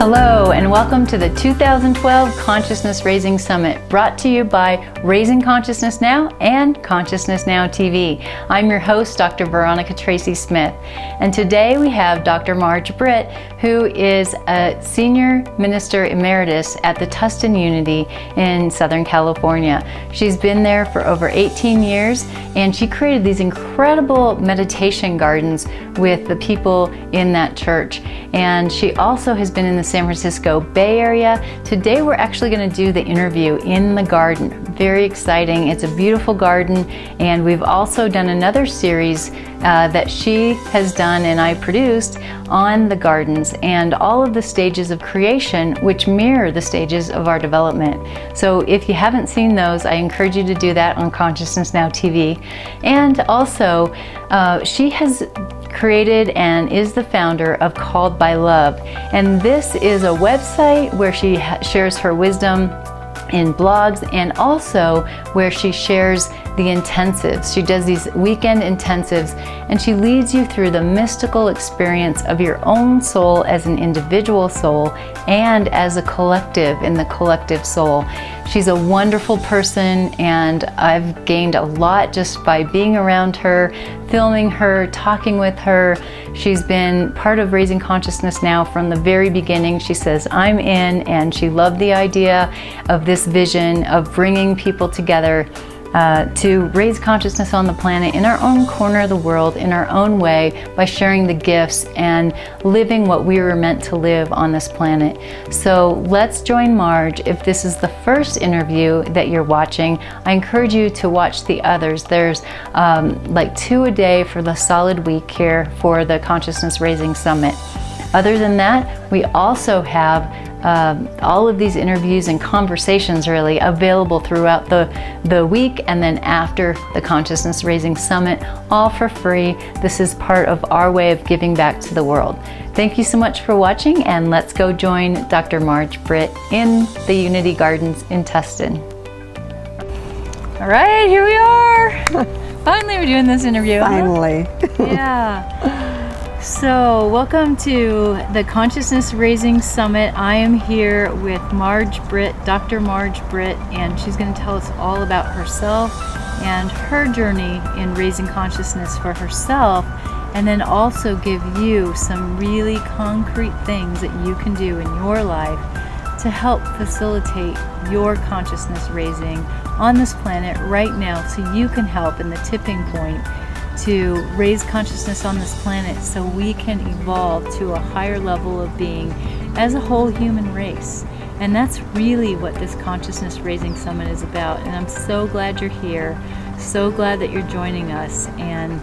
Hello and welcome to the 2012 Consciousness Raising Summit, brought to you by Raising Consciousness Now and Consciousness Now TV. I'm your host, Dr. Veronica Tracy-Smith, and today we have Dr. Marj Britt, who is a Senior Minister Emeritus at the Tustin Unity in Southern California. She's been there for over 18 years, and she created these incredible meditation gardens with the people in that church. And she also has been in the San Francisco Bay Area. Today we're actually going to do the interview in the garden. Very exciting. It's a beautiful garden, and we've also done another series that she has done and I produced on the gardens and all of the stages of creation, which mirror the stages of our development. So if you haven't seen those, I encourage you to do that on Consciousness Now TV. And also, she has created and is the founder of Called by Love. And this is a website where she shares her wisdom in blogs, and also where she shares the intensives. She does these weekend intensives, and she leads you through the mystical experience of your own soul as an individual soul and as a collective in the collective soul. She's a wonderful person, and I've gained a lot just by being around her, filming her, talking with her. She's been part of Raising Consciousness Now from the very beginning. She says, I'm in, and she loved the idea of this vision of bringing people together to raise consciousness on the planet in our own corner of the world, in our own way, by sharing the gifts and living what we were meant to live on this planet. So let's join Marj. If this is the first interview that you're watching, I encourage you to watch the others. There's like 2 a day for the solid week here for the Consciousness Raising Summit. Other than that, we also have all of these interviews and conversations really available throughout the week, and then after the Consciousness Raising Summit, all for free. This is part of our way of giving back to the world. Thank you so much for watching, and let's go join Dr. Marj Britt in the Unity Gardens in Tustin. All right, here we are. Finally, we're doing this interview. Finally. Yeah. So, welcome to the Consciousness Raising Summit. I am here with Marj Britt, Dr. Marj Britt, and she's going to tell us all about herself and her journey in raising consciousness for herself, and then also give you some really concrete things that you can do in your life to help facilitate your consciousness raising on this planet right now, so you can help in the tipping point to raise consciousness on this planet so we can evolve to a higher level of being as a whole human race. And that's really what this Consciousness Raising Summit is about. And I'm so glad you're here, so glad that you're joining us. And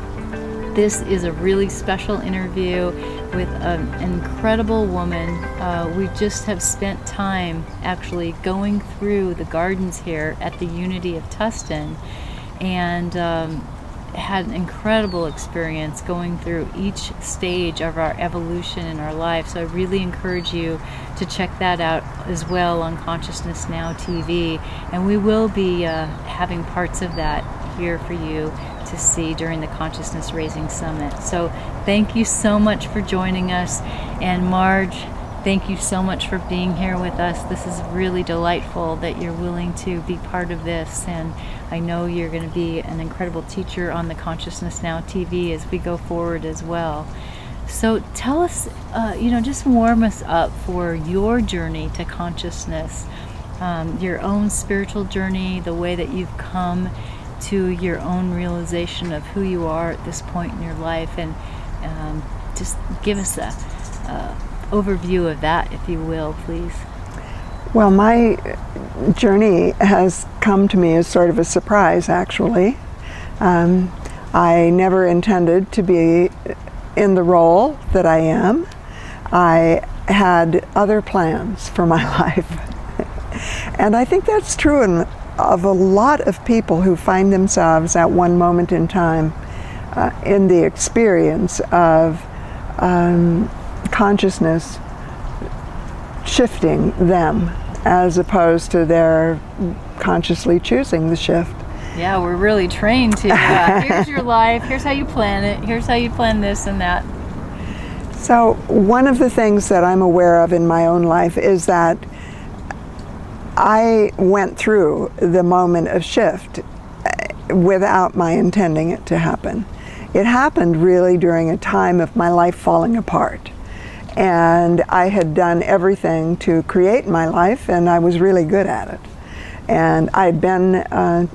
this is a really special interview with an incredible woman. We just have spent time actually going through the gardens here at the Unity of Tustin, and had an incredible experience going through each stage of our evolution in our life. So I really encourage you to check that out as well on Consciousness Now TV, and we will be having parts of that here for you to see during the Consciousness Raising Summit. So thank you so much for joining us, and Marj, thank you so much for being here with us. This is really delightful that you're willing to be part of this, and I know you're going to be an incredible teacher on the Consciousness Now TV as we go forward as well. So tell us, just warm us up for your journey to consciousness, your own spiritual journey, the way that you've come to your own realization of who you are at this point in your life, and just give us a overview of that, if you will, please. Well, my journey has come to me as sort of a surprise, actually. I never intended to be in the role that I am. I had other plans for my life. And I think that's true of a lot of people who find themselves at one moment in time in the experience of consciousness shifting them, as opposed to their consciously choosing the shift. Yeah, we're really trained to, here's your life, here's how you plan it, here's how you plan this and that. So one of the things that I'm aware of in my own life is that I went through the moment of shift without my intending it to happen. It happened really during a time of my life falling apart. And I had done everything to create my life, and I was really good at it. And I'd been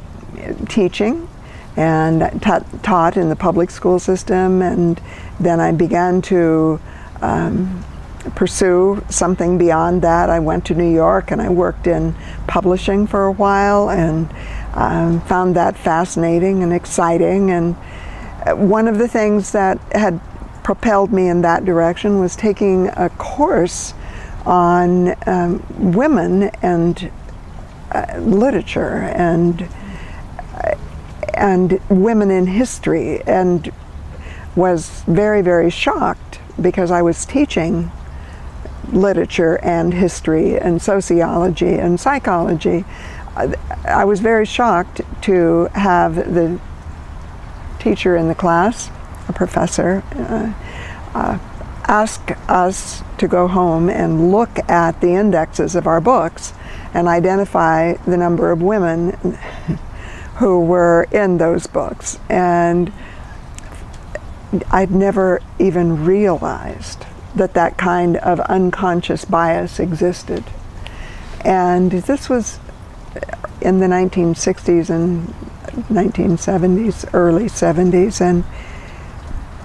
teaching and taught in the public school system, and then I began to pursue something beyond that. I went to New York and I worked in publishing for a while, and found that fascinating and exciting. And one of the things that had propelled me in that direction was taking a course on women and literature and women in history, and was very, very shocked because I was teaching literature and history and sociology and psychology. I was very shocked to have the teacher in the class, a professor, ask us to go home and look at the indexes of our books and identify the number of women who were in those books. And I'd never even realized that that kind of unconscious bias existed. And this was in the 1960s and 1970s, early 70s,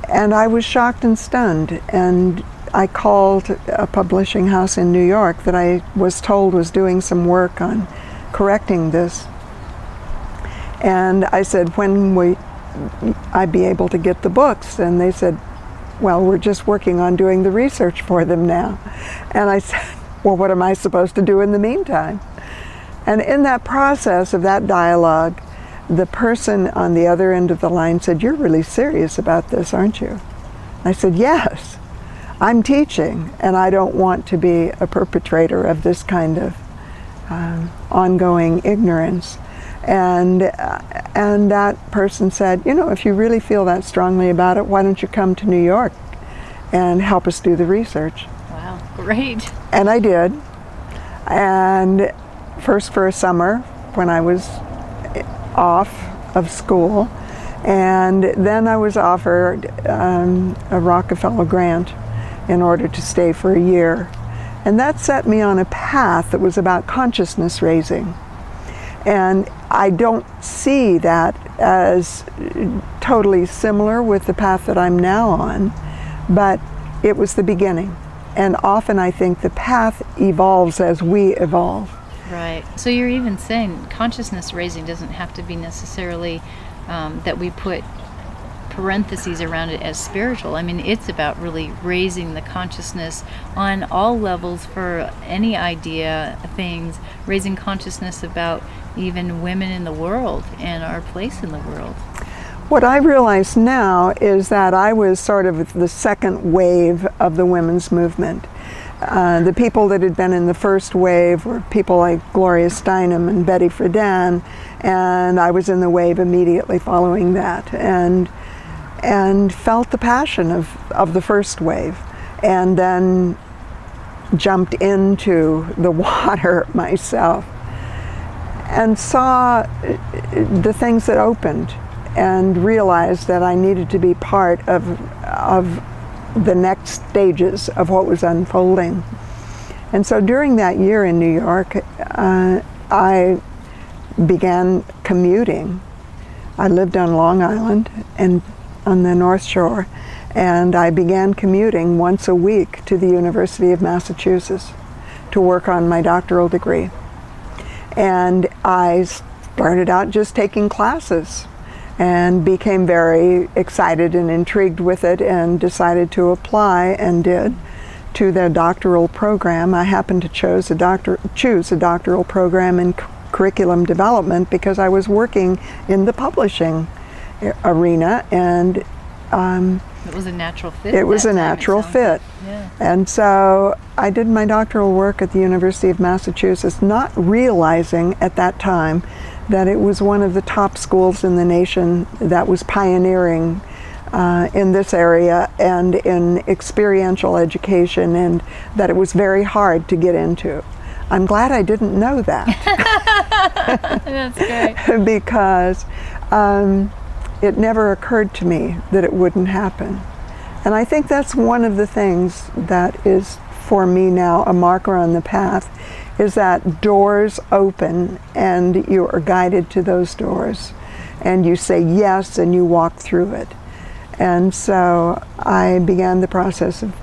and I was shocked and stunned. And I called a publishing house in New York that I was told was doing some work on correcting this. And I said, when will I be able to get the books? And they said, well, we're just working on doing the research for them now. And I said, well, what am I supposed to do in the meantime? And in that process of that dialogue, the person on the other end of the line said, you're really serious about this, aren't you? I said, yes, I'm teaching, and I don't want to be a perpetrator of this kind of ongoing ignorance. And that person said, you know, if you really feel that strongly about it, why don't you come to New York and help us do the research? Wow, great. And I did. And first for a summer when I was off of school, and then I was offered a Rockefeller grant in order to stay for a year. And that set me on a path that was about consciousness raising. And I don't see that as totally similar with the path that I'm now on, but it was the beginning. And often I think the path evolves as we evolve. Right. So you're even saying consciousness raising doesn't have to be necessarily that we put parentheses around it as spiritual. I mean, it's about really raising the consciousness on all levels for any idea, things, raising consciousness about even women in the world and our place in the world. What I realize now is that I was sort of the second wave of the women's movement. The people that had been in the first wave were people like Gloria Steinem and Betty Friedan, and I was in the wave immediately following that, and felt the passion of the first wave, and then jumped into the water myself and saw the things that opened and realized that I needed to be part of the next stages of what was unfolding. And so during that year in New York, I began commuting. I lived on Long Island and on the North Shore, and I began commuting once a week to the University of Massachusetts to work on my doctoral degree. And I started out just taking classes and became very excited and intrigued with it and decided to apply, and did, to their doctoral program. I happened to choose a doctoral program in curriculum development because I was working in the publishing arena, and it was a natural fit. It was a natural fit. Yeah. And so I did my doctoral work at the University of Massachusetts, not realizing at that time that it was one of the top schools in the nation that was pioneering in this area and in experiential education, and that it was very hard to get into. I'm glad I didn't know that. That's great. Because it never occurred to me that it wouldn't happen. And I think that's one of the things that is, for me now, a marker on the path, is that doors open and you are guided to those doors. And you say yes and you walk through it. And so I began the process of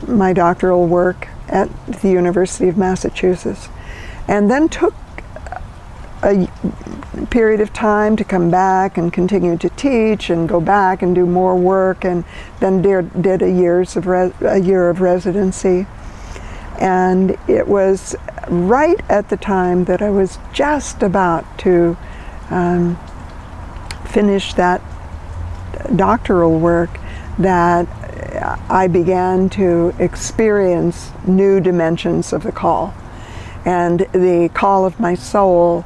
my doctoral work at the University of Massachusetts, and then took a period of time to come back and continue to teach and go back and do more work, and then did a year of residency. And it was right at the time that I was just about to finish that doctoral work that I began to experience new dimensions of the call, and the call of my soul,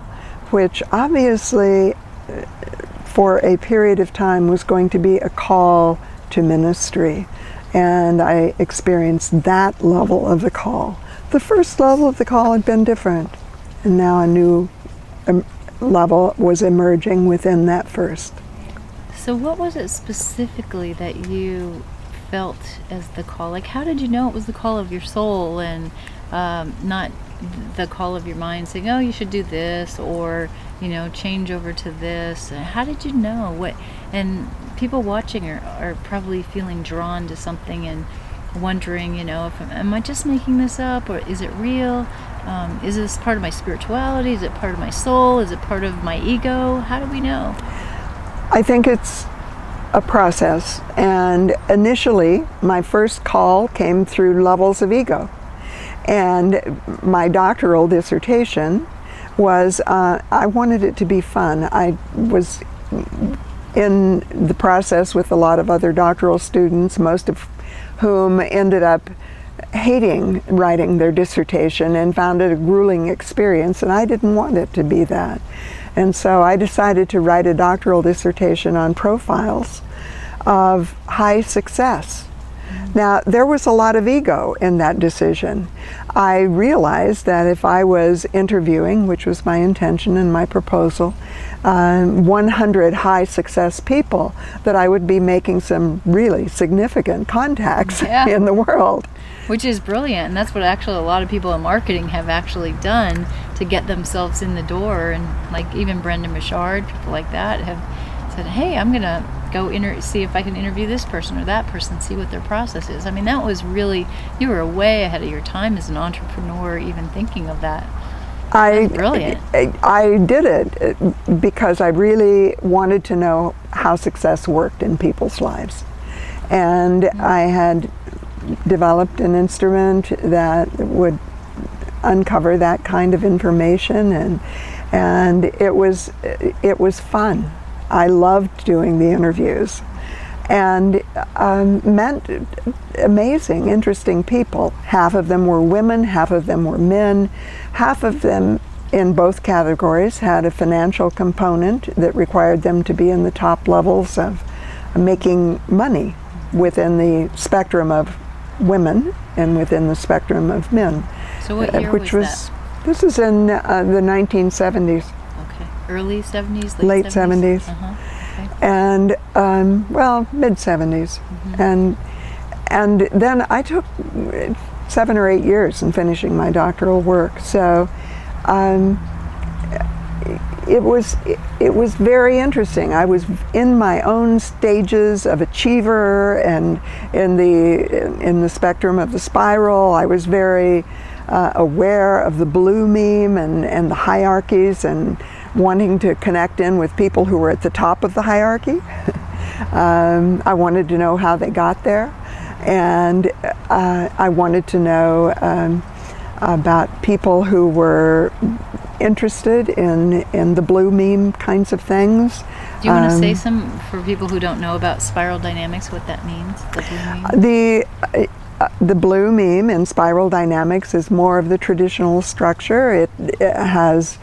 which obviously for a period of time was going to be a call to ministry. And I experienced that level of the call. The first level of the call had been different, and now a new level was emerging within that first. So what was it specifically that you felt as the call? Like, how did you know it was the call of your soul and not the call of your mind saying, oh, you should do this, or, you know, change over to this? How did you know what? And people watching are probably feeling drawn to something and wondering, you know, am I just making this up, or is it real? Is this part of my spirituality? Is it part of my soul? Is it part of my ego? How do we know? I think it's a process, and initially my first call came through levels of ego. And my doctoral dissertation was, I wanted it to be fun. I was in the process with a lot of other doctoral students, most of whom ended up hating writing their dissertation and found it a grueling experience, and I didn't want it to be that. And so I decided to write a doctoral dissertation on profiles of high success. Now, there was a lot of ego in that decision. I realized that if I was interviewing, which was my intention and my proposal, 100 high success people, that I would be making some really significant contacts in the world. Which is brilliant, and that's what actually a lot of people in marketing have actually done to get themselves in the door. And like even Brendon Burchard, people like that have said, hey, I'm gonna go see if I can interview this person or that person, see what their process is. I mean, that was really, you were way ahead of your time as an entrepreneur even thinking of that. That's brilliant. I did it because I really wanted to know how success worked in people's lives. And I had developed an instrument that would uncover that kind of information, and it was fun. I loved doing the interviews, and met amazing, interesting people. Half of them were women, half of them were men, half of them in both categories had a financial component that required them to be in the top levels of making money within the spectrum of women and within the spectrum of men. So what year was that? This is in the 1970s. Okay. Early 70s? Late 70s. Okay. And, well, mid-70s. And then I took 7 or 8 years in finishing my doctoral work. So it was very interesting. I was in my own stages of achiever, and in the spectrum of the spiral. I was very aware of the blue meme and the hierarchies, and wanting to connect in with people who were at the top of the hierarchy. I wanted to know how they got there, and I wanted to know about people who were interested in the blue meme kinds of things. Do you want to say some, for people who don't know about spiral dynamics, what that means, the blue meme? The blue meme in spiral dynamics is more of the traditional structure. It has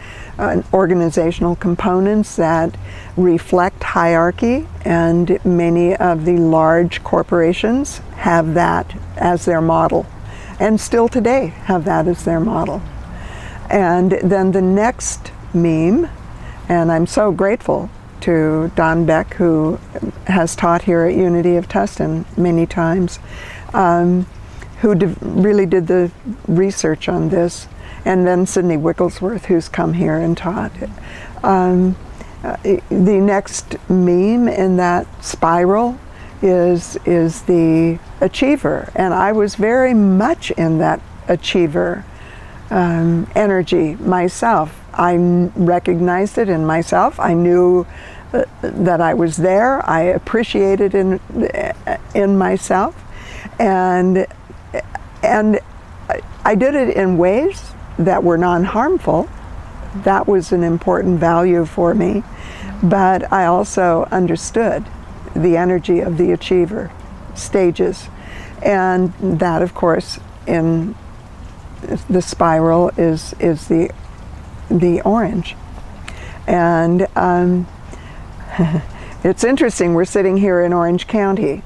organizational components that reflect hierarchy, and many of the large corporations have that as their model, and still today have that as their model. And then the next meme, and I'm so grateful to Don Beck, who has taught here at Unity of Tustin many times, who really did the research on this, and then Sidney Wigglesworth, who's come here and taught. The next meme in that spiral is the achiever, and I was very much in that achiever energy myself. I recognized it in myself. I knew that I was there. I appreciated in myself, and I did it in ways that were non-harmful. That was an important value for me, but I also understood the energy of the achiever stages, and that, of course, in the spiral is the orange. And it's interesting, we're sitting here in Orange County,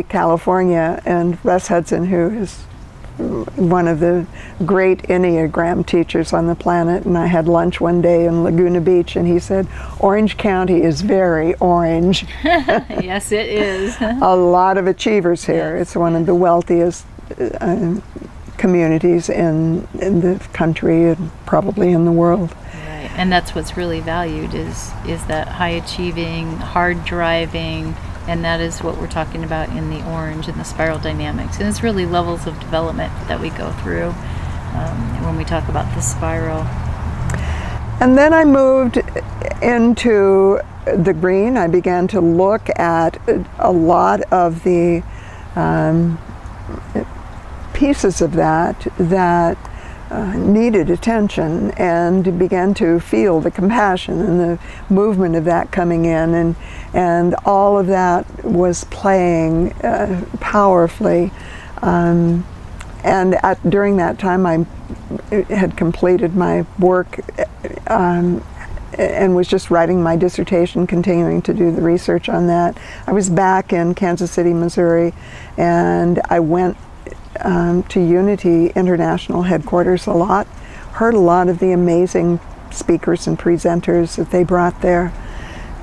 California, and Russ Hudson, who is one of the great Enneagram teachers on the planet, and I had lunch one day in Laguna Beach, and he said, Orange County is very orange. Yes, it is. A lot of achievers here. It's one of the wealthiest communities in the country and probably in the world. Right, and that's what's really valued is that high achieving, hard driving, and that is what we're talking about in the orange and the spiral dynamics. And it's really levels of development that we go through when we talk about the spiral. And then I moved into the green. I began to look at a lot of the pieces of that needed attention, and began to feel the compassion and the movement of that coming in, and all of that was playing powerfully. And during that time I had completed my work and was just writing my dissertation, continuing to do the research on that. I was back in Kansas City, Missouri, and I went to Unity International headquarters a lot, heard a lot of the amazing speakers and presenters that they brought there,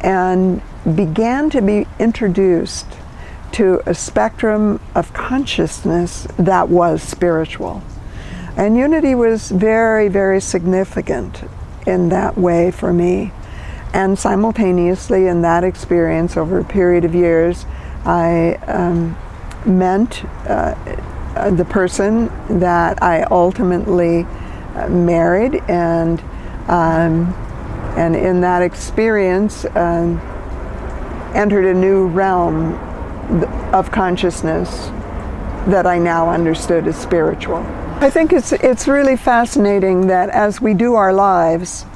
and began to be introduced to a spectrum of consciousness that was spiritual. And Unity was very, very significant in that way for me. And simultaneously in that experience over a period of years, I met the person that I ultimately married, and in that experience entered a new realm of consciousness that I now understood as spiritual. I think it's really fascinating that as we do our lives,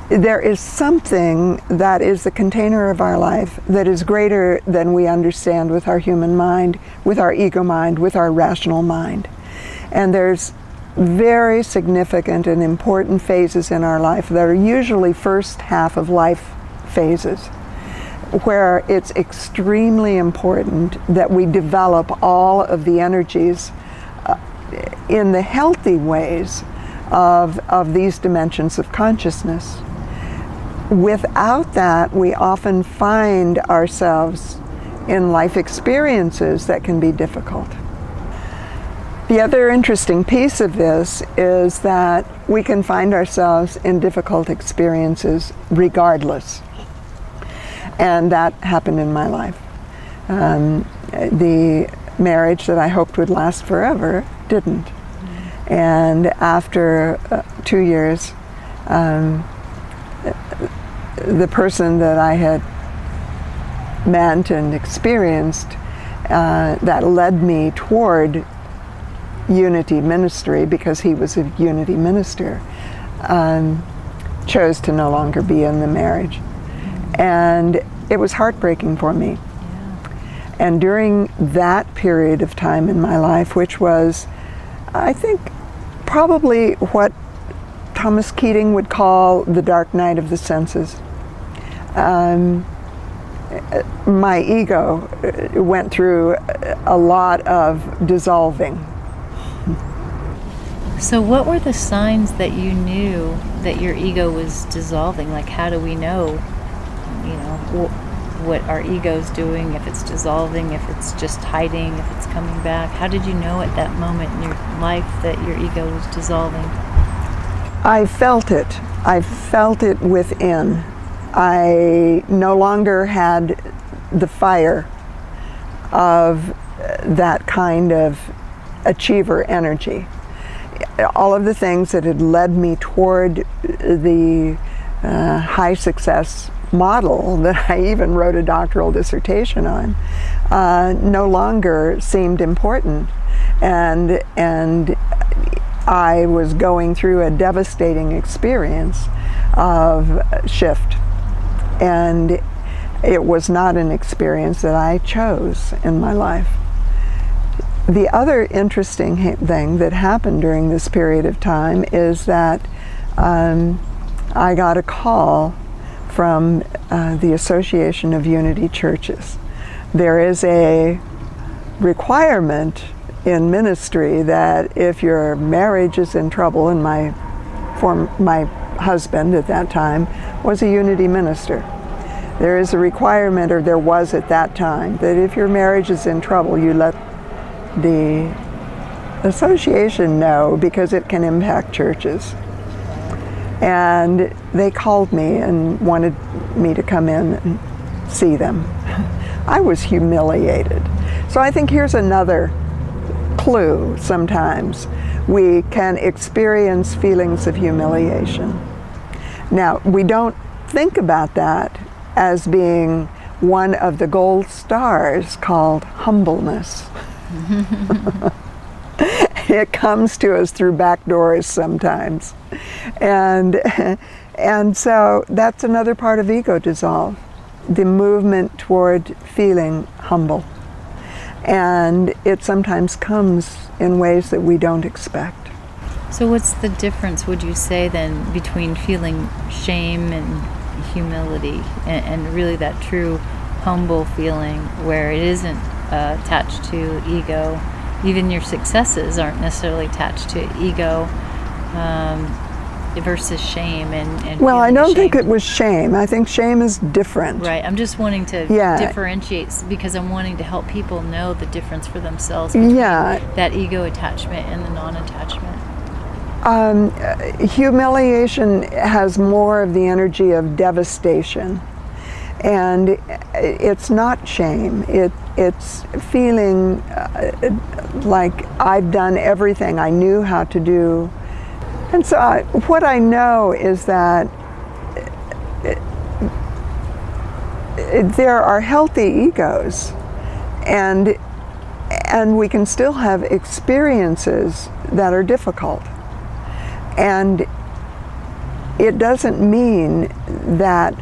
there is something that is the container of our life that is greater than we understand with our human mind, with our ego mind, with our rational mind. And there's very significant and important phases in our life that are usually first half of life phases, where it's extremely important that we develop all of the energies in the healthy ways of these dimensions of consciousness. Without that, we often find ourselves in life experiences that can be difficult. The other interesting piece of this is that we can find ourselves in difficult experiences regardless. And that happened in my life. The marriage that I hoped would last forever didn't. And after 2 years, the person that I had met and experienced that led me toward Unity ministry, because he was a Unity minister, chose to no longer be in the marriage. And it was heartbreaking for me. And during that period of time in my life, which was, I think, probably what Thomas Keating would call the dark night of the senses. My ego went through a lot of dissolving. So what were the signs that you knew that your ego was dissolving? Like, how do we know, what our ego's doing, if it's dissolving, if it's just hiding, if it's coming back? How did you know at that moment in your life that your ego was dissolving? I felt it. I felt it within. I no longer had the fire of that kind of achiever energy. All of the things that had led me toward the high success model that I even wrote a doctoral dissertation on no longer seemed important, and I was going through a devastating experience of shift, and it was not an experience that I chose in my life. The other interesting thing that happened during this period of time is that I got a call from the Association of Unity Churches. There is a requirement in ministry that if your marriage is in trouble, and my husband at that time was a Unity minister, there is a requirement, or there was at that time, that if your marriage is in trouble, you let the association know, because it can impact churches. And they called me and wanted me to come in and see them. I was humiliated. So I think here's another clue. Sometimes we can experience feelings of humiliation. Now, we don't think about that as being one of the gold stars called humbleness. It comes to us through back doors sometimes. And so that's another part of ego dissolve, the movement toward feeling humble. And it sometimes comes in ways that we don't expect. So what's the difference, would you say, then, between feeling shame and humility, and really that true humble feeling where it isn't attached to ego? Even your successes aren't necessarily attached to ego, versus shame and well, I don't think shame. it was shame. I think shame is different. Right. I'm just wanting to differentiate, because I'm wanting to help people know the difference for themselves between that ego attachment and the non-attachment. Humiliation has more of the energy of devastation, and it's not shame. It's feeling like I've done everything I knew how to do. And so what I know is that there are healthy egos, and we can still have experiences that are difficult. And it doesn't mean that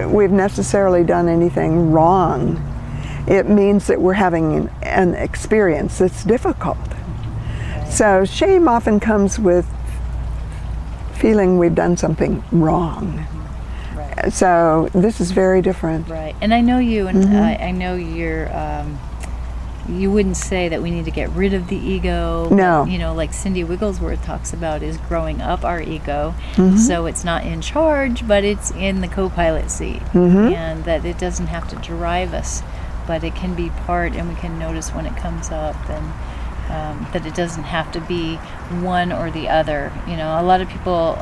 we've necessarily done anything wrong. It means that we're having an experience that's difficult. So shame often comes with feeling we've done something wrong. Right. So this is very different. Right. And I know you, and I know you're, you wouldn't say that we need to get rid of the ego. No. But, like Cindy Wigglesworth talks about, is growing up our ego. So it's not in charge, but it's in the co-pilot seat. And that it doesn't have to drive us, but it can be part, and we can notice when it comes up, and that it doesn't have to be one or the other. A lot of people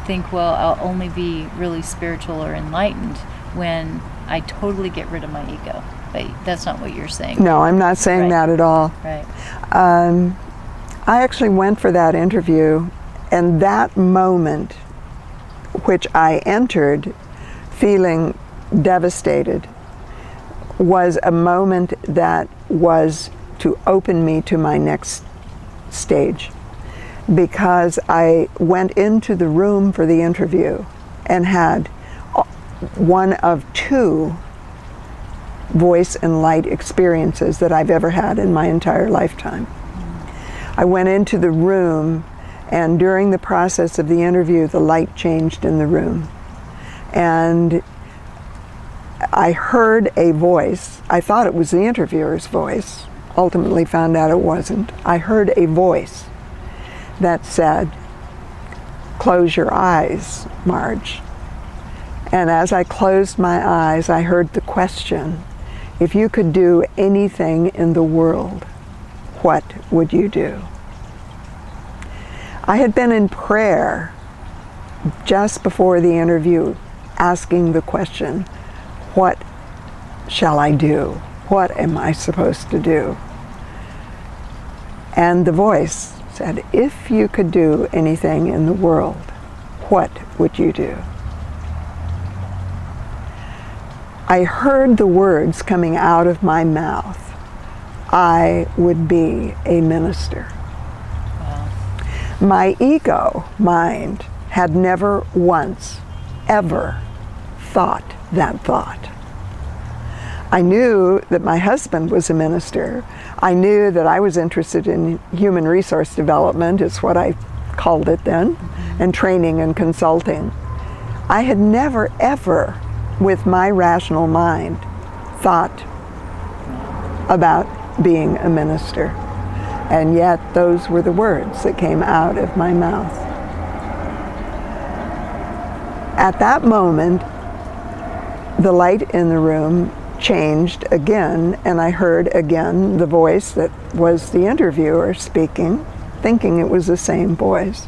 think, well, I'll only be really spiritual or enlightened when I totally get rid of my ego. But that's not what you're saying. No, I'm not saying that at all. Right. I actually went for that interview, and that moment, which I entered feeling devastated, was a moment that was to open me to my next stage, because I went into the room for the interview and had one of two voice and light experiences that I've ever had in my entire lifetime. I went into the room And during the process of the interview, the light changed in the room. And I heard a voice. I thought it was the interviewer's voice. Ultimately found out it wasn't. I heard a voice that said, "Close your eyes, Marge." And as I closed my eyes, I heard the question, if you could do anything in the world, what would you do? I had been in prayer just before the interview, asking the question, what shall I do? What am I supposed to do? And the voice said, if you could do anything in the world, what would you do? I heard the words coming out of my mouth, I would be a minister. Wow. My ego mind had never once, ever thought that thought. I knew that my husband was a minister. I knew that I was interested in human resource development, is what I called it then, and training and consulting. I had never, ever, with my rational mind, thought about being a minister. And yet those were the words that came out of my mouth. At that moment, the light in the room changed again, and I heard again the voice that was the interviewer speaking, thinking it was the same voice,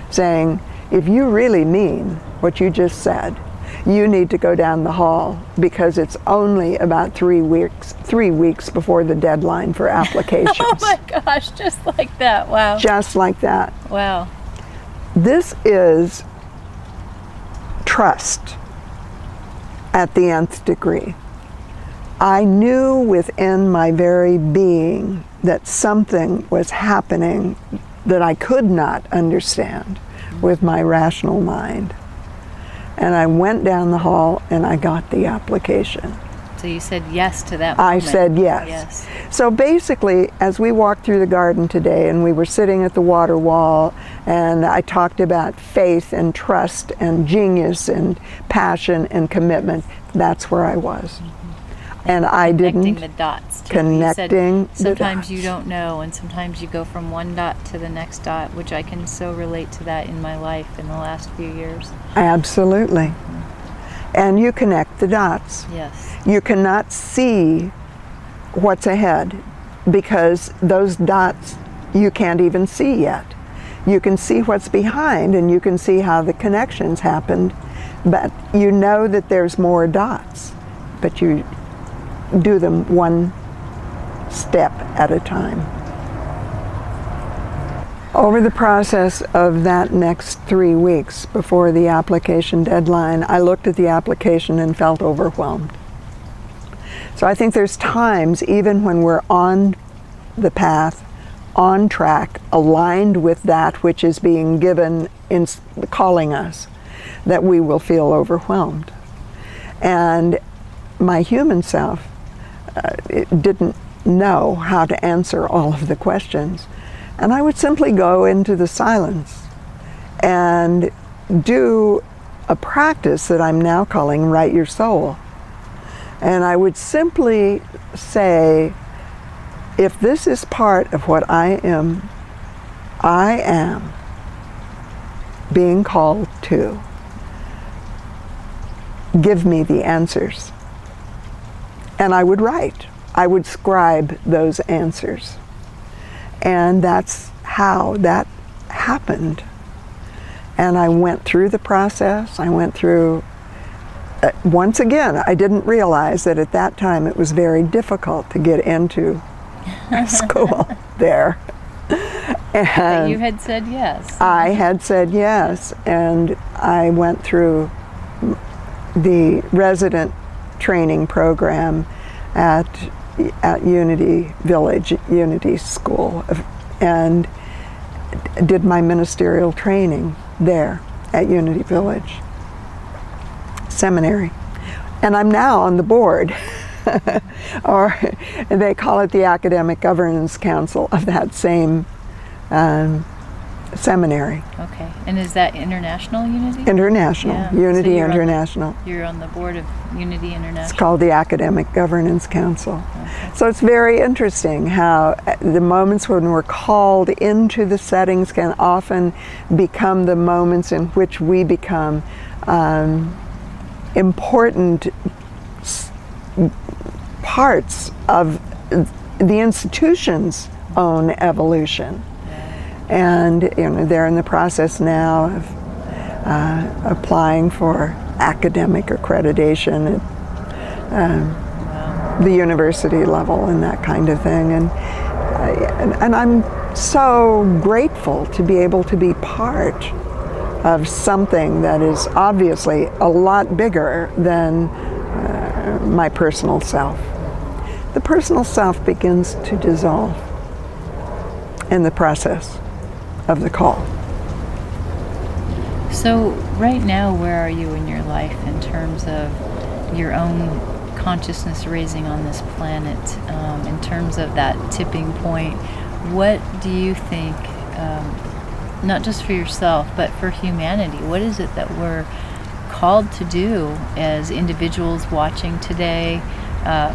saying, if you really mean what you just said, you need to go down the hall, because it's only about 3 weeks before the deadline for applications. Oh my gosh, just like that, wow. Just like that. Wow. This is trust at the nth degree. I knew within my very being that something was happening that I could not understand with my rational mind. And I went down the hall and I got the application. So you said yes to that moment. I said yes. Yes. So basically, as we walked through the garden today and we were sitting at the water wall, and I talked about faith and trust and genius and passion and commitment, that's where I was. And I didn't. Connecting the dots. Too. Connecting you said sometimes the dots. you don't know, and sometimes you go from one dot to the next dot, which I can so relate to that in my life in the last few years. Absolutely. And you connect the dots. Yes. You cannot see what's ahead, because those dots you can't even see yet. You can see what's behind, and you can see how the connections happened, but you know that there's more dots, but you do them one step at a time. Over the process of that next 3 weeks before the application deadline, I looked at the application and felt overwhelmed. So I think there's times, even when we're on the path, on track, aligned with that which is being given in calling us, that we will feel overwhelmed. And my human self it didn't know how to answer all of the questions. And I would simply go into the silence and do a practice that I'm now calling Write Your Soul. And I would simply say, if this is part of what I am being called to. Give me the answers. And I would write. I would scribe those answers. And that's how that happened. And I went through the process. I went through, once again, I didn't realize that at that time it was very difficult to get into school there. And you had said yes. I had said yes, and I went through the resident training program at Unity Village, Unity School, and did my ministerial training there at Unity Village Seminary. And I'm now on the board, or they call it the Academic Governance Council of that same seminary. Okay. And is that International Unity? International. Yeah. Unity So International. You're on the board of Unity International? It's called the Academic Governance Council. Okay. So it's very interesting how the moments when we're called into the settings can often become the moments in which we become important parts of the institution's own evolution. And they're in the process now of applying for academic accreditation at the university level and that kind of thing. And I'm so grateful to be able to be part of something that is obviously a lot bigger than my personal self. The personal self begins to dissolve in the process of the call. So right now, where are you in your life in terms of your own consciousness raising on this planet, in terms of that tipping point? What do you think, not just for yourself, but for humanity, what is it that we're called to do as individuals watching today,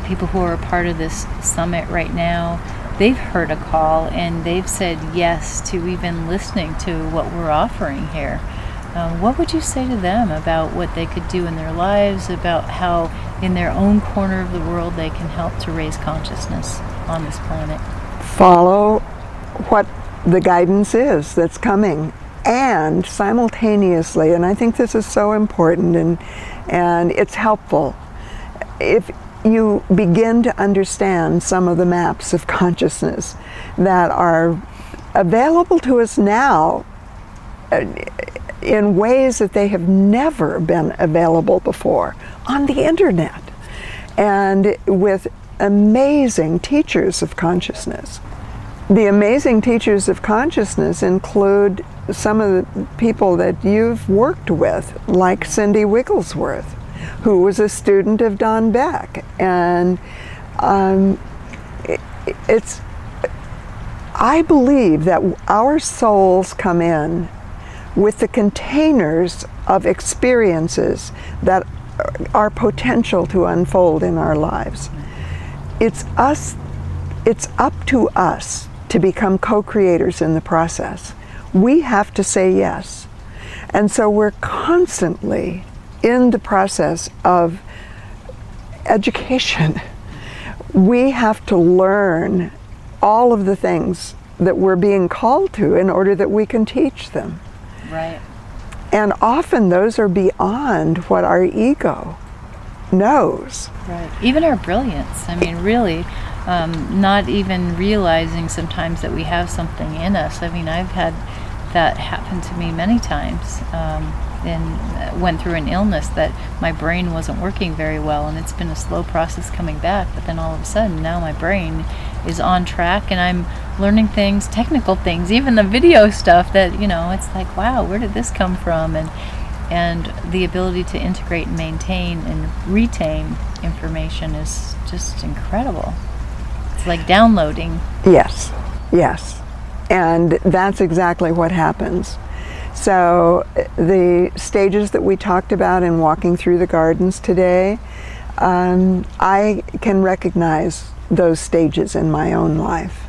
people who are a part of this summit right now? They've heard a call and they've said yes to even listening to what we're offering here. What would you say to them about what they could do in their lives, about how in their own corner of the world they can help to raise consciousness on this planet? Follow what the guidance is that's coming, and simultaneously, and I think this is so important and it's helpful, if you begin to understand some of the maps of consciousness that are available to us now in ways that they have never been available before on the internet, and with amazing teachers of consciousness. The amazing teachers of consciousness include some of the people that you've worked with, like Cindy Wigglesworth, who was a student of Don Beck. And I believe that our souls come in with the containers of experiences that are potential to unfold in our lives. It's up to us to become co-creators in the process. We have to say yes. And so we're constantly in the process of education. We have to learn all of the things that we're being called to in order that we can teach them. Right. And often those are beyond what our ego knows. Right. Even our brilliance. I mean, really, not even realizing sometimes that we have something in us. I mean, I've had that happen to me many times, and went through an illness that my brain wasn't working very well, and it's been a slow process coming back, but then all of a sudden now my brain is on track and I'm learning things, technical things, even the video stuff that, it's like, wow, where did this come from? And the ability to integrate and maintain and retain information is just incredible. It's like downloading. Yes, yes. And that's exactly what happens. So the stages that we talked about in walking through the gardens today, I can recognize those stages in my own life.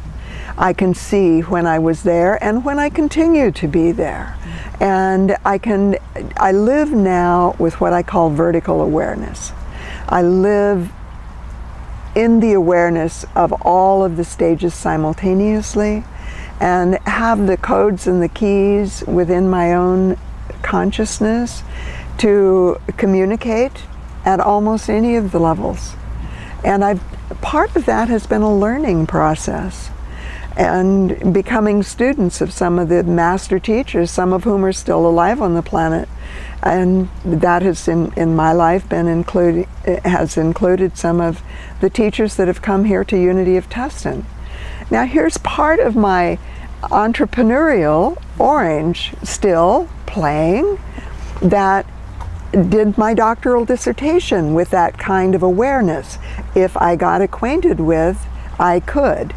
I can see when I was there and when I continue to be there. And I live now with what I call vertical awareness. I live in the awareness of all of the stages simultaneously, and have the codes and the keys within my own consciousness to communicate at almost any of the levels. And part of that has been a learning process, and becoming students of some of the master teachers, some of whom are still alive on the planet. And that has, in my life, has included some of the teachers that have come here to Unity of Tustin. Now here's part of my entrepreneurial orange still playing, that did my doctoral dissertation with that kind of awareness. If I got acquainted with, I could.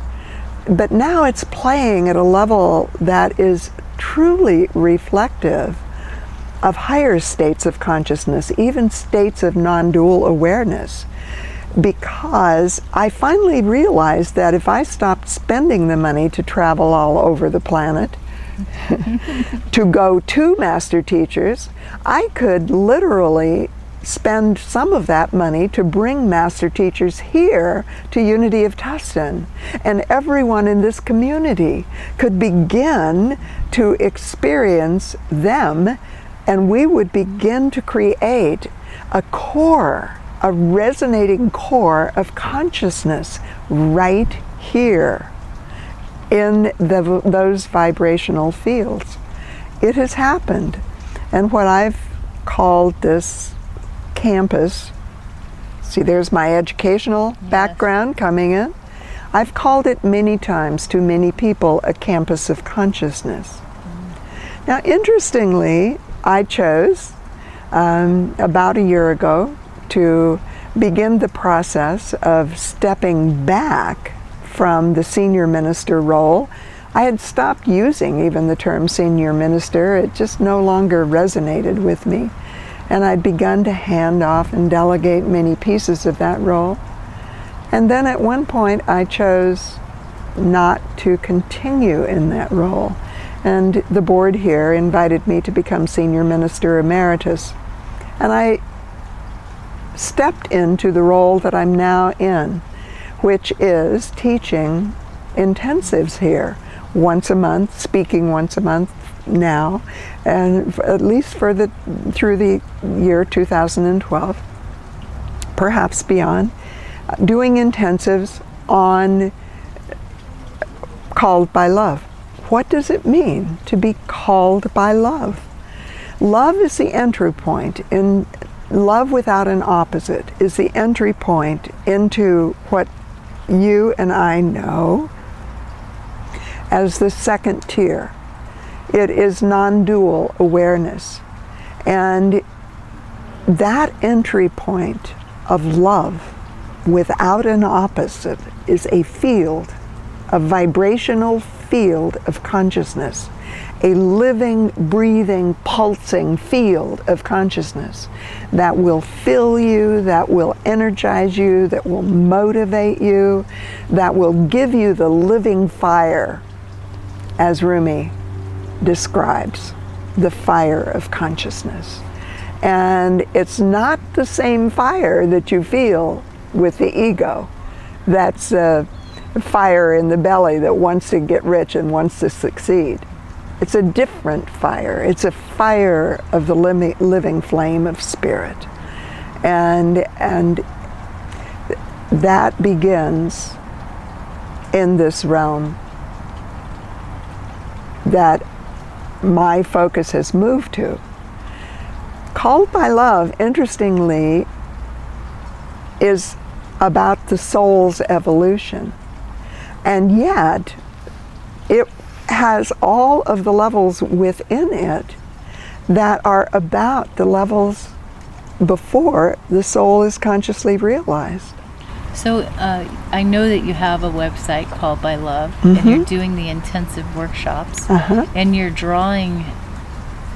But now it's playing at a level that is truly reflective of higher states of consciousness, even states of non-dual awareness, because I finally realized that if I stopped spending the money to travel all over the planet, to go to master teachers, I could literally spend some of that money to bring master teachers here to Unity of Tustin, and everyone in this community could begin to experience them, and we would begin to create a core, a resonating core of consciousness right here in those vibrational fields. It has happened, and what I've called this campus, see, there's my educational background coming in. I've called it many times to many people a campus of consciousness. Now, interestingly, I chose about a year ago to begin the process of stepping back from the senior minister role. I had stopped using even the term senior minister. It just no longer resonated with me. And I'd begun to hand off and delegate many pieces of that role. And then at one point I chose not to continue in that role. And the board here invited me to become Senior Minister Emeritus. And I stepped into the role that I'm now in, which is teaching intensives here once a month, speaking once a month now, and at least through the year 2012, perhaps beyond, doing intensives on called by love. What does it mean to be called by love? Love is the entry point. In love without an opposite is the entry point into what you and I know as the second tier. It is non-dual awareness. And that entry point of love without an opposite is a field, a vibrational field of consciousness, a living, breathing, pulsing field of consciousness that will fill you, that will energize you, that will motivate you, that will give you the living fire, as Rumi describes, the fire of consciousness. And it's not the same fire that you feel with the ego. That's a fire in the belly that wants to get rich and wants to succeed. It's a different fire. It's a fire of the living flame of spirit. And that begins in this realm that my focus has moved to. Called by Love, interestingly, is about the soul's evolution. And yet, it has all of the levels within it that are about the levels before the soul is consciously realized. So I know that you have a website called By Love, Mm-hmm. and you're doing the intensive workshops, and you're drawing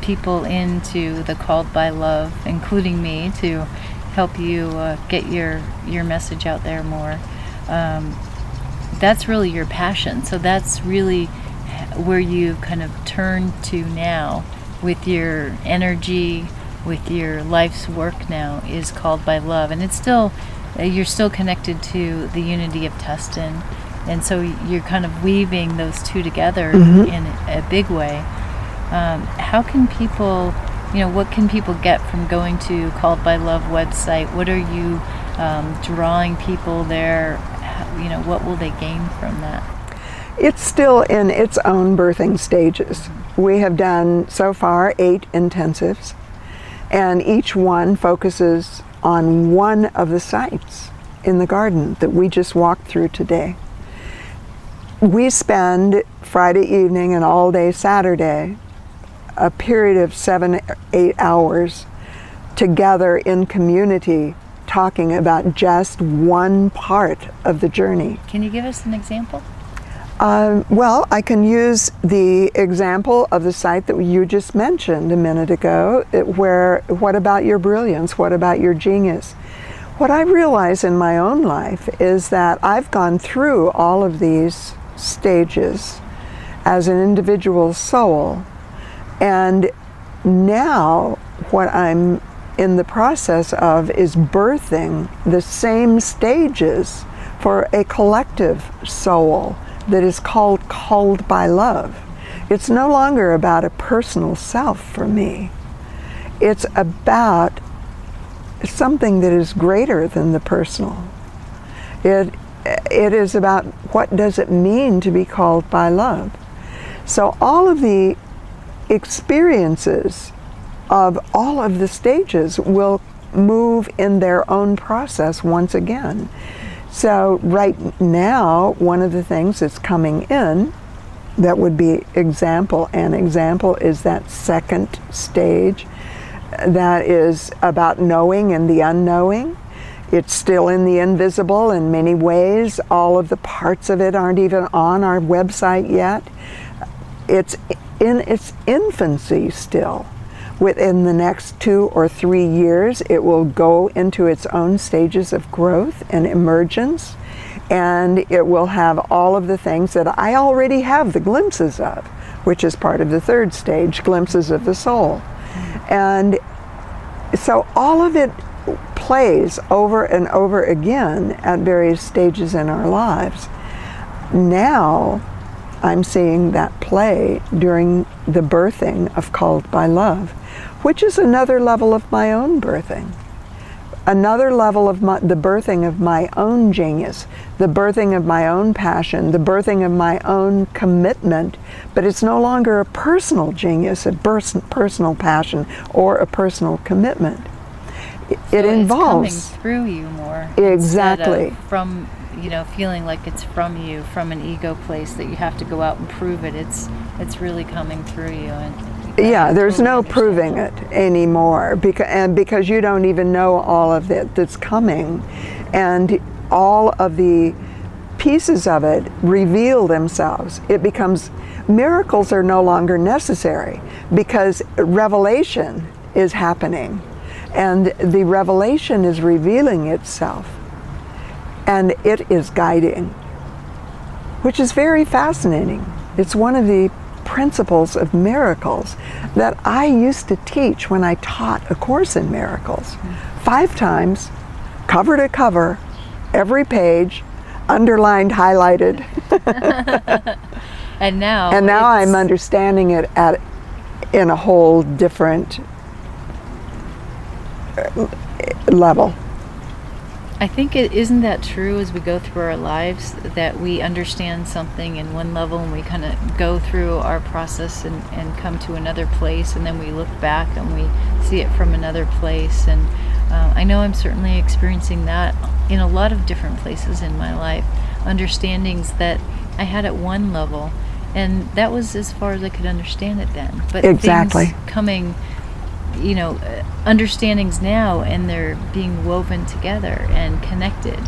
people into the Called by Love, including me, to help you get your message out there more. That's really your passion. So that's really where you kind of turn to now with your energy, with your life's work now, is Called by Love. And it's still, you're still connected to the Unity of Tustin. And so you're kind of weaving those two together in a big way. How can people, what can people get from going to Called by Love website? What are you drawing people there? What will they gain from that? It's still in its own birthing stages. We have done so far 8 intensives, and each one focuses on one of the sites in the garden that we just walked through today. We spend Friday evening and all day Saturday a period of 7-8 hours together in community, talking about just one part of the journey. Can you give us an example? Well, I can use the example of the site that you just mentioned a minute ago, where what about your brilliance? What about your genius? What I realize in my own life is that I've gone through all of these stages as an individual soul, and now what I'm in the process of is birthing the same stages for a collective soul that is called by love. It's no longer about a personal self for me. It's about something that is greater than the personal. It is about what does it mean to be called by love. So all of the experiences of all of the stages will move in their own process once again. So right now, one of the things that's coming in that would be example, and example is that second stage that is about knowing and the unknowing. It's still in the invisible in many ways. All of the parts of it aren't even on our website yet. It's in its infancy still. Within the next 2 or 3 years, it will go into its own stages of growth and emergence, and it will have all of the things that I already have the glimpses of, which is part of the third stage, glimpses of the soul. And so all of it plays over and over again at various stages in our lives. Now, I'm seeing that play during the birthing of Called by Love, which is another level of my own birthing. Another level of the birthing of my own genius, the birthing of my own passion, the birthing of my own commitment, but it's no longer a personal genius, a personal passion, or a personal commitment. It involves... It's coming through you more. Exactly. Instead of from, you know, feeling like it's from you, from an ego place that you have to go out and prove it. It's really coming through you. And yeah, there's totally no proving it anymore, because you don't even know all of it that's coming, and all of the pieces of it reveal themselves. It becomes, miracles are no longer necessary because revelation is happening, and the revelation is revealing itself, and it is guiding, which is very fascinating. It's one of the principles of miracles that I used to teach when I taught A Course in Miracles. 5 times, cover to cover, every page, underlined, highlighted. And now I'm understanding it in a whole different level. I think isn't that true as we go through our lives, that we understand something in one level and we kind of go through our process and come to another place, and then we look back and we see it from another place. And I know I'm certainly experiencing that in a lot of different places in my life, understandings that I had at one level, and that was as far as I could understand it then. But exactly. Things coming, you know, understandings now, and they're being woven together and connected.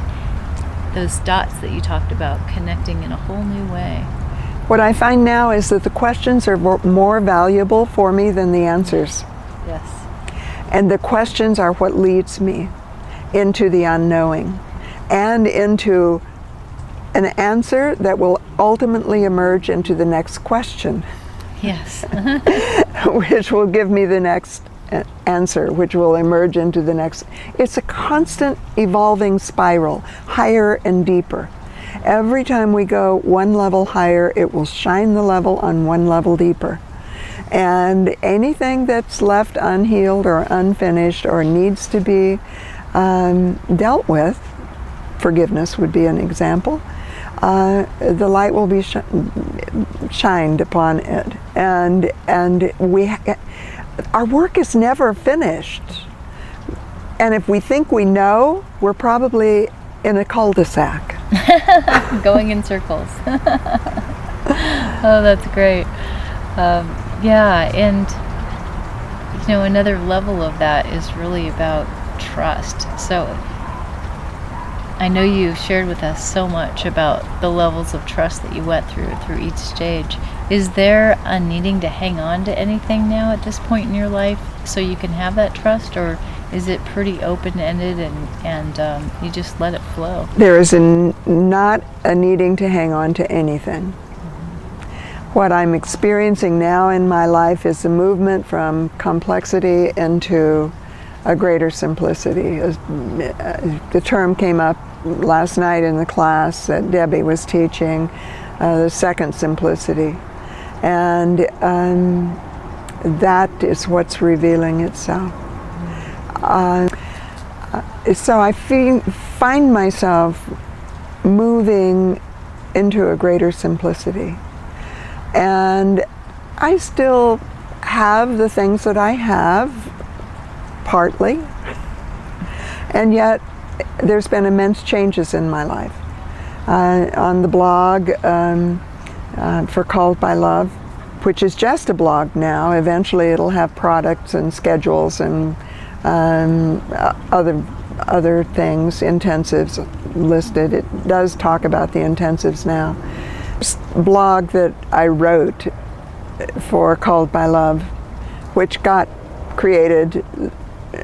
Those dots that you talked about, connecting in a whole new way. What I find now is that the questions are more valuable for me than the answers. Yes. And the questions are what leads me into the unknowing and into an answer that will ultimately emerge into the next question. Yes. Which will give me the next answer, which will emerge into the next. It's a constant evolving spiral, higher and deeper. Every time we go one level higher, it will shine the level on one level deeper. And anything that's left unhealed or unfinished or needs to be dealt with, forgiveness would be an example, the light will be shined upon it. And our work is never finished. And if we think we know, we're probably in a cul-de-sac. Going in circles. Oh, that's great. Yeah, and you know, another level of that is really about trust. So I know you shared with us so much about the levels of trust that you went through each stage. Is there a needing to hang on to anything now at this point in your life so you can have that trust, or is it pretty open-ended and you just let it flow? There is not a needing to hang on to anything. What I'm experiencing now in my life is a movement from complexity into a greater simplicity. The term came up last night in the class that Debbie was teaching, the second simplicity. And that is what's revealing itself. So I find myself moving into a greater simplicity. And I still have the things that I have, partly, and yet there's been immense changes in my life. On the blog for Called by Love, which is just a blog now, eventually it'll have products and schedules and other things, intensives listed. It does talk about the intensives now. Blog that I wrote for Called by Love, which got created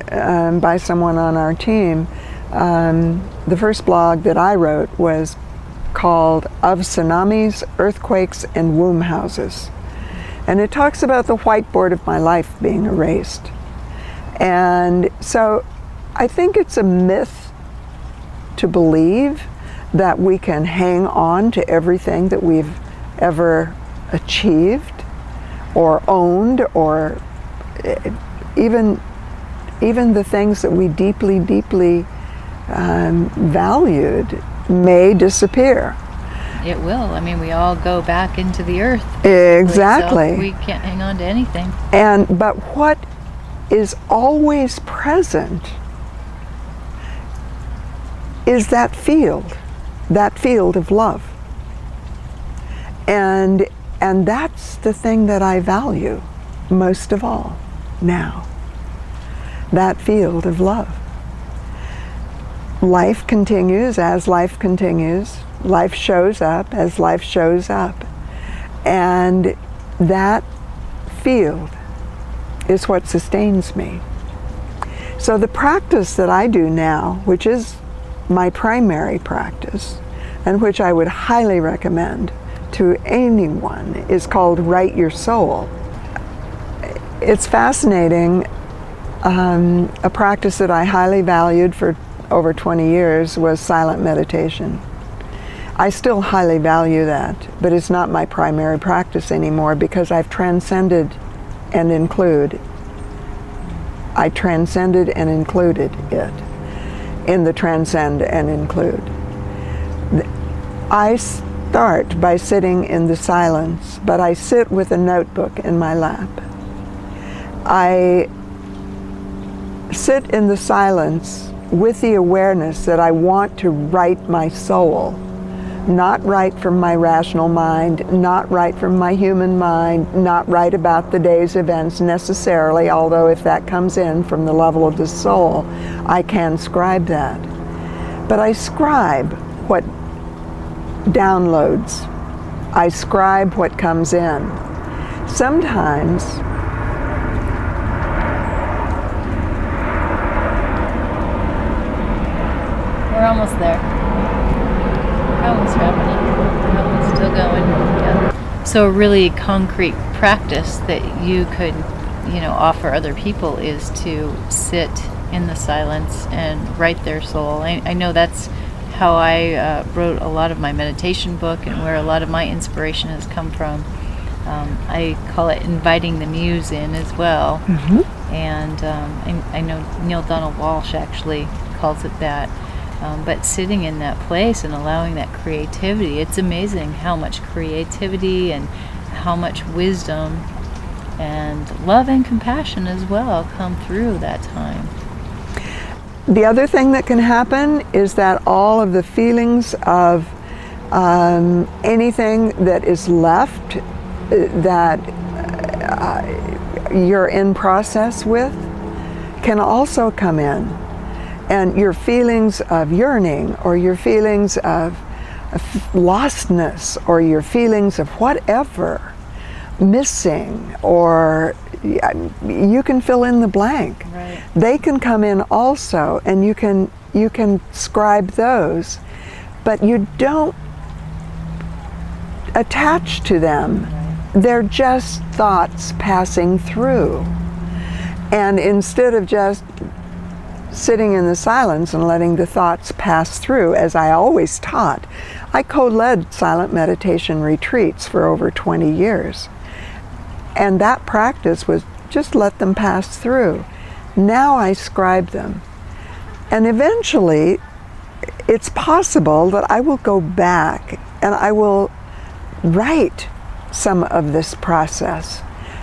by someone on our team. The first blog that I wrote was called Of Tsunamis, Earthquakes, and Womb Houses. And it talks about the whiteboard of my life being erased. And so I think it's a myth to believe that we can hang on to everything that we've ever achieved or owned, or even the things that we deeply, deeply valued may disappear. It will. I mean, we all go back into the earth. Exactly. So we can't hang on to anything. But what is always present is that field of love. And that's the thing that I value most of all now, that field of love. Life continues as life continues. Life shows up as life shows up. And that field is what sustains me. So the practice that I do now, which is my primary practice, and which I would highly recommend to anyone, is called Write Your Soul. It's fascinating. A practice that I highly valued for over 20 years was silent meditation. I still highly value that, but it's not my primary practice anymore because I've transcended and include. I transcended and included it in the transcend and include. I start by sitting in the silence, but I sit with a notebook in my lap. I sit in the silence with the awareness that I want to write my soul, not write from my rational mind, not write from my human mind, not write about the day's events necessarily, although if that comes in from the level of the soul, I can scribe that. But I scribe what downloads. I scribe what comes in. Sometimes we're almost there. Almost wrapping up. Almost still going. Yeah. So a really concrete practice that you could, offer other people is to sit in the silence and write their soul. I know that's how I wrote a lot of my meditation book and where a lot of my inspiration has come from. I call it inviting the muse in as well. Mm-hmm. And I know Neil Donald Walsh actually calls it that. But sitting in that place and allowing that creativity, it's amazing how much creativity and how much wisdom and love and compassion as well come through that time. The other thing that can happen is that all of the feelings of anything that is left that you're in process with can also come in. And your feelings of yearning, or your feelings of lostness, or your feelings of whatever, missing, or you can fill in the blank. Right. They can come in also, and you can scribe those, but you don't attach to them. Right. They're just thoughts passing through. And instead of just sitting in the silence and letting the thoughts pass through, as I always taught, I co-led silent meditation retreats for over 20 years. And that practice was just let them pass through. Now I scribe them. And eventually, it's possible that I will go back and I will write some of this process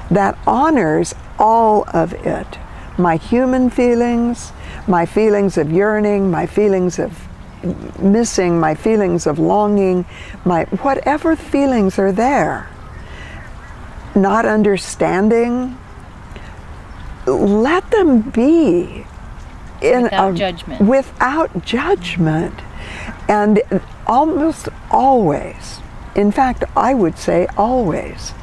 that honors all of it. My human feelings, my feelings of yearning, my feelings of missing, my feelings of longing, my whatever feelings are there. Not understanding, let them be without judgment. Without judgment. And almost always, in fact, I would say always,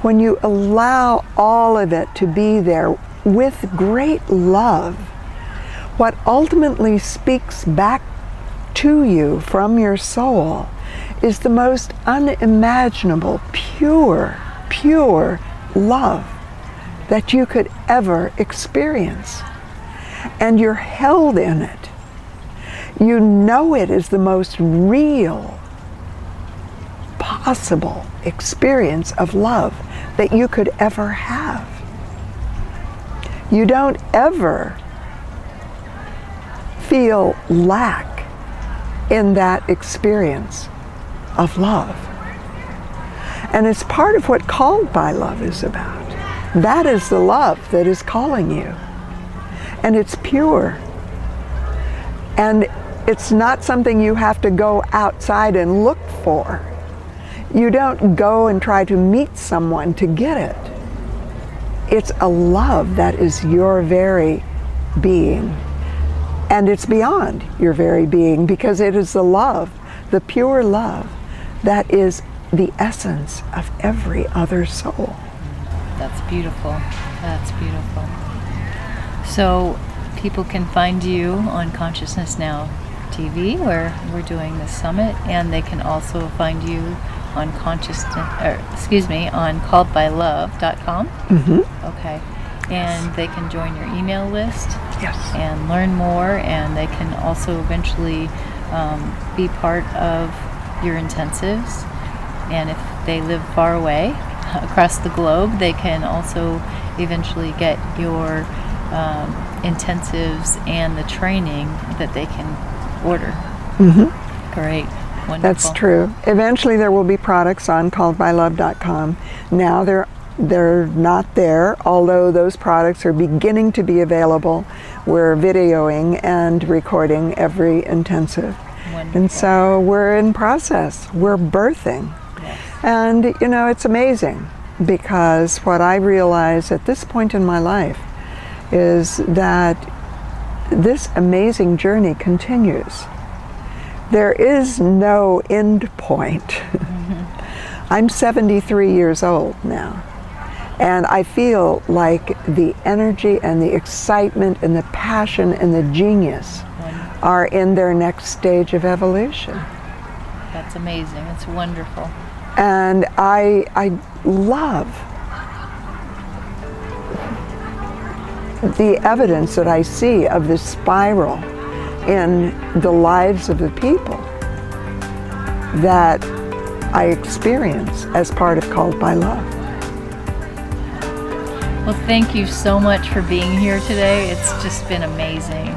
when you allow all of it to be there with great love, what ultimately speaks back to you from your soul is the most unimaginable, pure love that you could ever experience. And you're held in it. You know it is the most real possible experience of love that you could ever have. You don't ever feel lack in that experience of love. And it's part of what Called by Love is about. That is the love that is calling you. And it's pure. And it's not something you have to go outside and look for. You don't go and try to meet someone to get it. It's a love that is your very being. And it's beyond your very being, because it is the love, the pure love, that is the essence of every other soul. That's beautiful. That's beautiful. So people can find you on Consciousness Now TV, where we're doing this summit, and they can also find you on on calledbylove.com. Mm-hmm. Okay. And they can join your email list. Yes. And learn more, and they can also eventually be part of your intensives. And if they live far away across the globe, they can also eventually get your intensives and the training that they can order. Mm-hmm. Great. Wonderful. That's true. Eventually there will be products on calledbylove.com. Now they're not there, although those products are beginning to be available. We're videoing and recording every intensive. Wonderful. And so we're in process. We're birthing. Yes. And you know, it's amazing, because what I realize at this point in my life is that this amazing journey continues. There is no end point. Mm-hmm. I'm 73 years old now. And I feel like the energy and the excitement and the passion and the genius are in their next stage of evolution. That's amazing. It's wonderful. And I love the evidence that I see of this spiral in the lives of the people that I experience as part of Called by Love. Well, thank you so much for being here today. It's just been amazing.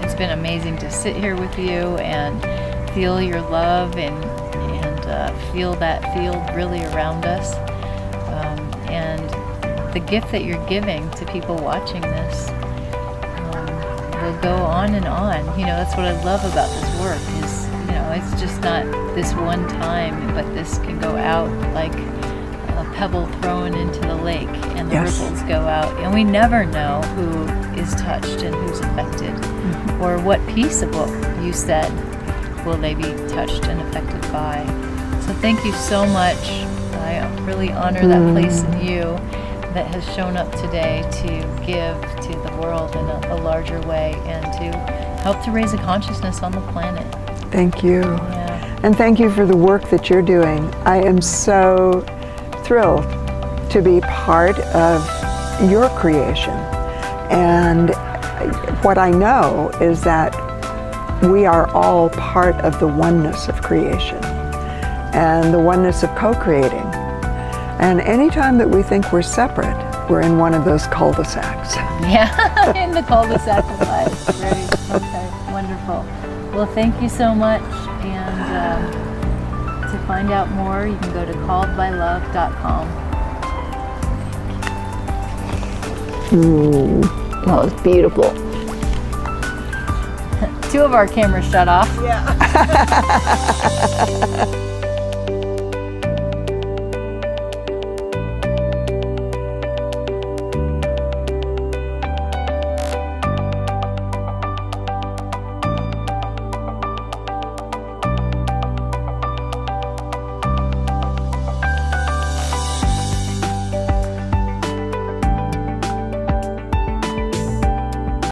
It's been amazing to sit here with you and feel your love and feel that field really around us. And the gift that you're giving to people watching this will go on and on. You know, that's what I love about this work is, you know, it's just not this one time, but this can go out like a pebble thrown into the lake and the Yes. ripples go out, and we never know who is touched and who's affected, or what piece of what you said will they be touched and affected by. So thank you so much. I really honor that place in you that has shown up today to give to the world in a larger way and to help to raise a consciousness on the planet. Thank you. Yeah. And thank you for the work that you're doing. I am so thrilled to be part of your creation. And what I know is that we are all part of the oneness of creation and the oneness of co-creating. And anytime that we think we're separate, we're in one of those cul-de-sacs. Yeah, in the cul-de-sac of life. Great. Okay, wonderful. Well, thank you so much. And to find out more, you can go to calledbylove.com. That was beautiful. 2 of our cameras shut off. Yeah.